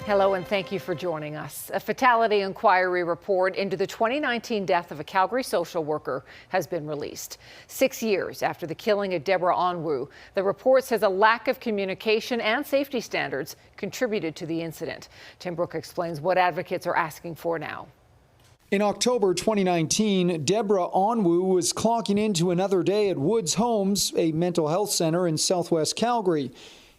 Hello and thank you for joining us. A fatality inquiry report into the 2019 death of a Calgary social worker has been released. 6 years after the killing of Deborah Onwu, the report says a lack of communication and safety standards contributed to the incident. Tim Brooke explains what advocates are asking for now. In October 2019, Deborah Onwu was clocking into another day at Woods Homes, a mental health center in southwest Calgary.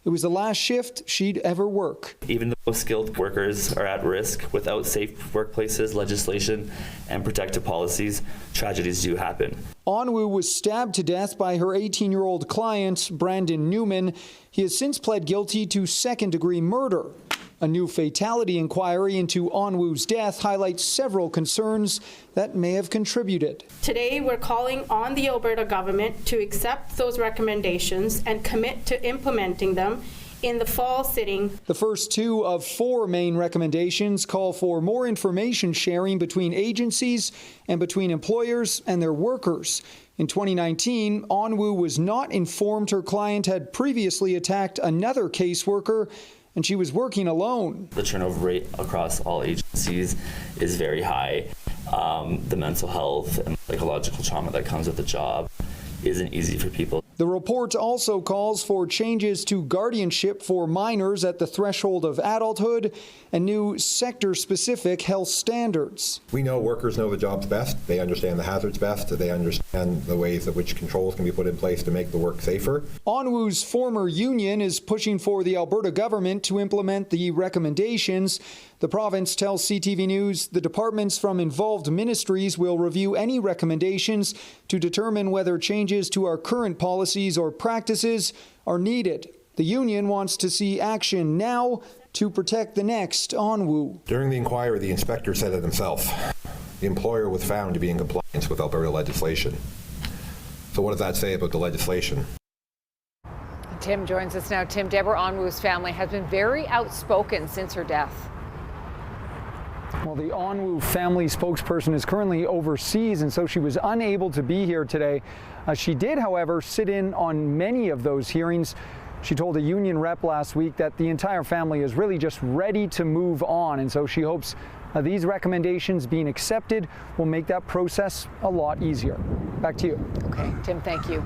It was the last shift she'd ever work. Even though skilled workers are at risk, without safe workplaces, legislation, and protective policies, tragedies do happen. Onwu was stabbed to death by her 18-year-old client, Brandon Newman. He has since pled guilty to second-degree murder. A new fatality inquiry into Onwu's death highlights several concerns that may have contributed. Today, we're calling on the Alberta government to accept those recommendations and commit to implementing them in the fall sitting. The first two of four main recommendations call for more information sharing between agencies and between employers and their workers. In 2019, Onwu was not informed her client had previously attacked another caseworker, and she was working alone. The turnover rate across all agencies is very high. The mental health and psychological trauma that comes with the job isn't easy for people. The report also calls for changes to guardianship for minors at the threshold of adulthood and new sector-specific health standards. We know workers know the jobs best. They understand the hazards best. They understand the ways in which controls can be put in place to make the work safer. Onwu's former union is pushing for the Alberta government to implement the recommendations. The province tells CTV News the departments from involved ministries will review any recommendations to determine whether changes to our current policies or practices are needed. The union wants to see action now to protect the next Onwu. During the inquiry, the inspector said it himself. The employer was found to be in compliance with Alberta legislation. So what does that say about the legislation? Tim joins us now. Tim, Deborah Onwu's family has been very outspoken since her death. Well, the Onwu family spokesperson is currently overseas, and so she was unable to be here today. She did, however, sit in on many of those hearings. She told a union rep last week that the entire family is really just ready to move on, and so she hopes these recommendations being accepted will make that process a lot easier. Back to you. Okay, Tim, thank you.